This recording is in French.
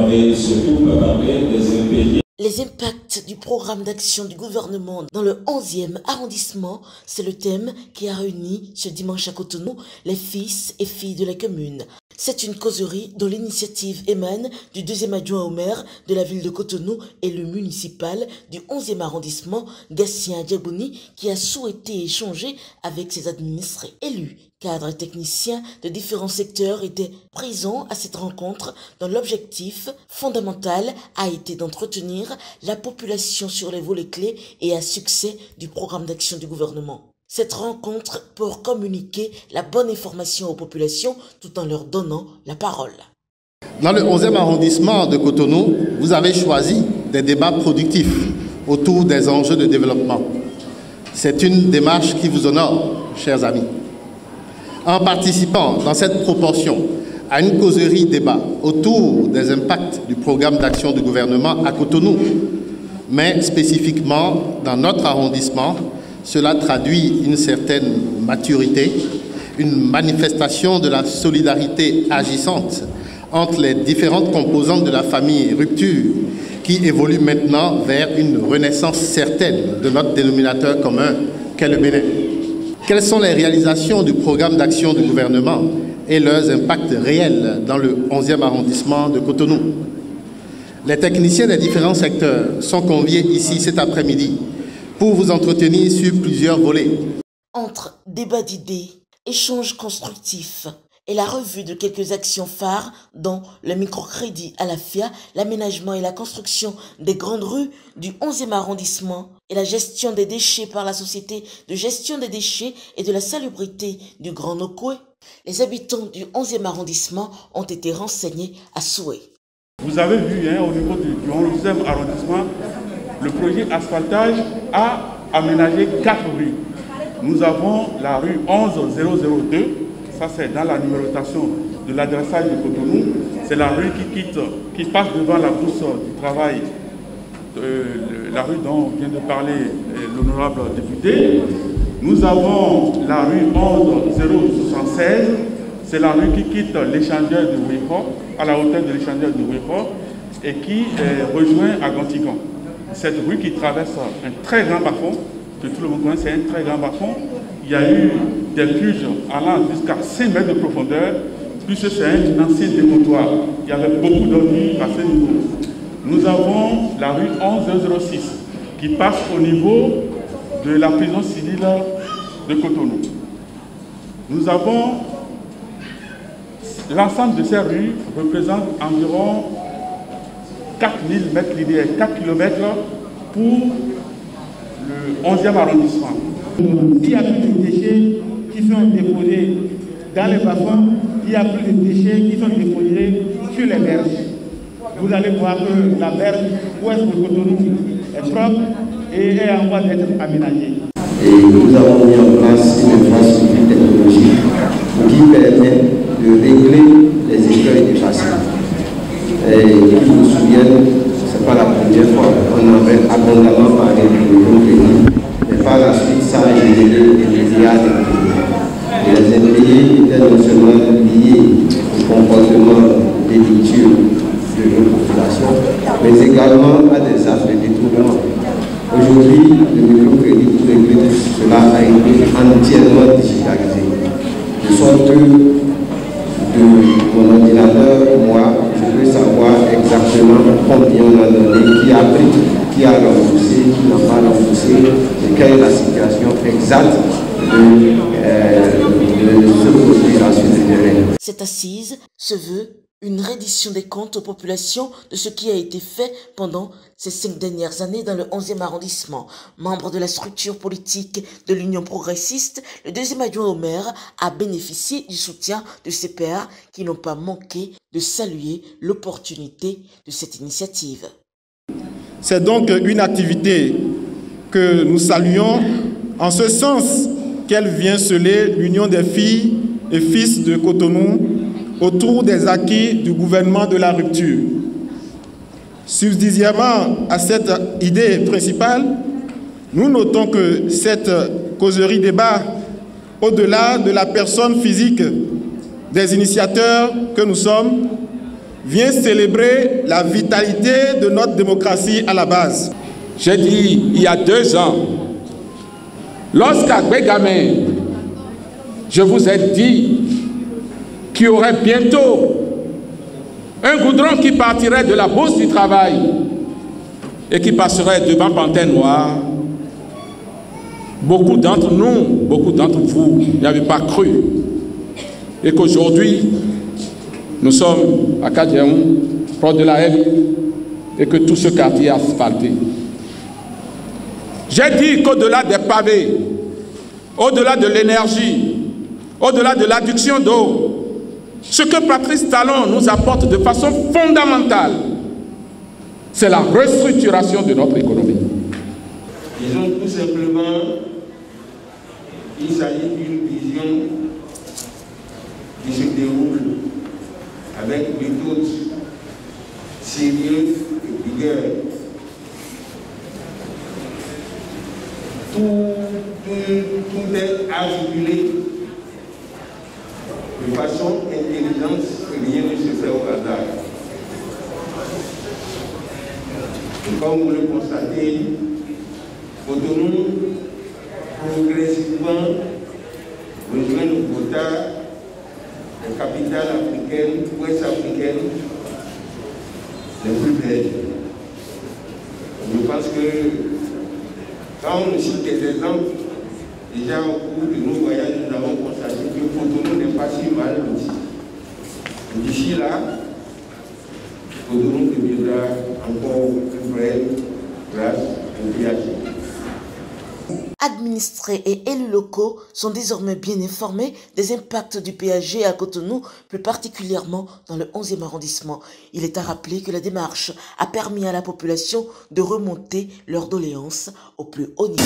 m'avez surtout parlé des impayés. Les impacts du programme d'action du gouvernement dans le 11e arrondissement, c'est le thème qui a réuni ce dimanche à Cotonou les fils et filles de la commune. C'est une causerie dont l'initiative émane du deuxième adjoint au maire de la ville de Cotonou et le municipal du 11e arrondissement, Gatien Diabouni, qui a souhaité échanger avec ses administrés. Élus, cadres et techniciens de différents secteurs étaient présents à cette rencontre dont l'objectif fondamental a été d'entretenir la population sur les volets clés et à succès du programme d'action du gouvernement. Cette rencontre pour communiquer la bonne information aux populations tout en leur donnant la parole. Dans le 11e arrondissement de Cotonou, vous avez choisi des débats productifs autour des enjeux de développement. C'est une démarche qui vous honore, chers amis. En participant dans cette proportion à une causerie débat autour des impacts du programme d'action du gouvernement à Cotonou, mais spécifiquement dans notre arrondissement, cela traduit une certaine maturité, une manifestation de la solidarité agissante entre les différentes composantes de la famille Rupture qui évolue maintenant vers une renaissance certaine de notre dénominateur commun qu'est le Bénin. Quelles sont les réalisations du programme d'action du gouvernement et leurs impacts réels dans le 11e arrondissement de Cotonou? Les techniciens des différents secteurs sont conviés ici cet après-midi pour vous entretenir sur plusieurs volets. Entre débat d'idées, échanges constructifs et la revue de quelques actions phares dont le microcrédit à la FIA, l'aménagement et la construction des grandes rues du 11e arrondissement et la gestion des déchets par la Société de gestion des déchets et de la salubrité du Grand Nokoué, les habitants du 11e arrondissement ont été renseignés à souhait. Vous avez vu au niveau du 11e arrondissement, le projet asphaltage a aménagé 4 rues. Nous avons la rue 11002, ça c'est dans la numérotation de l'adressage de Cotonou. C'est la rue qui passe devant la bourse du travail, la rue dont vient de parler l'honorable député. Nous avons la rue 11076, c'est la rue qui quitte l'échangeur de Ouého, à la hauteur de l'échangeur de Ouého, et qui rejoint à Gantigan. Cette rue qui traverse un très grand bas-fond, que tout le monde connaît, c'est un très grand bas-fond. Il y a eu des puges allant jusqu'à 5 mètres de profondeur, puisque c'est un ancien dépotoir. Il y avait beaucoup d'ordures à ce niveau. Nous avons la rue 11006 qui passe au niveau de la prison civile de Cotonou. Nous avons l'ensemble de ces rues représente environ 4000 mètres linéaires, 4 km pour le 11e arrondissement. Il y a plus de déchets qui sont déposés dans les bas-fonds, il y a plus de déchets qui sont déposés sur les berges. Vous allez voir que la berge ouest de Cotonou est propre et est en voie d'être aménagée. Et nous avons mis en place une infrastructure technologique qui permet de régler les écueils du passé. Et je me souviens, ce n'est pas la première fois, on avait abondamment parlé du microcrédit, mais par la suite, ça a généré des milliards d'impayés. Et les impayés étaient non seulement liés au comportement délictueux de nos populations, mais également à des actes de détournement. Aujourd'hui, le microcrédit pour régler tout cela a été entièrement digitalisé. De sorte que de mon ordinateur, moi, je peux savoir exactement combien on a donné, qui a pris, qui a remboursé, qui n'a pas remboursé, et quelle est la situation exacte de ce produit à ce. Cette assise se veut une reddition des comptes aux populations de ce qui a été fait pendant ces 5 dernières années dans le 11e arrondissement. Membre de la structure politique de l'Union progressiste, le deuxième adjoint au maire a bénéficié du soutien de CPA qui n'ont pas manqué de saluer l'opportunité de cette initiative. C'est donc une activité que nous saluons en ce sens qu'elle vient sceller l'union des filles et fils de Cotonou autour des acquis du gouvernement de la rupture. Subsidiairement à cette idée principale, nous notons que cette causerie débat, au-delà de la personne physique des initiateurs que nous sommes, vient célébrer la vitalité de notre démocratie à la base. J'ai dit il y a 2 ans, lorsqu'à Bégamé, je vous ai dit qu'il y aurait bientôt un goudron qui partirait de la Bourse du Travail et qui passerait devant Panthère Noire. Beaucoup d'entre nous, beaucoup d'entre vous n'avaient pas cru. Et qu'aujourd'hui, nous sommes à Kadjaoum, proche de la Haine, et que tout ce quartier est asphalté. J'ai dit qu'au-delà des pavés, au-delà de l'énergie, au-delà de l'adduction d'eau, ce que Patrice Talon nous apporte de façon fondamentale, c'est la restructuration de notre économie. Disons tout simplement qu'il s'agit d'une vision qui se déroule avec méthode sérieuse et rigueur. Tout est articulé de façon intelligente et rien ne se fait au hasard. Et comme vous le constatez, Cotonou progressivement rejoint le quota des capitales africaines, ouest-africaines, les plus belles. Je pense que quand on cite des exemples, déjà au cours de nos voyages, nous avons constaté que Cotonou n'est pas si mal loti. D'ici là, Cotonou deviendra encore plus près grâce au PAG. Administrés et élus locaux sont désormais bien informés des impacts du PAG à Cotonou, plus particulièrement dans le 11e arrondissement. Il est à rappeler que la démarche a permis à la population de remonter leurs doléances au plus haut niveau.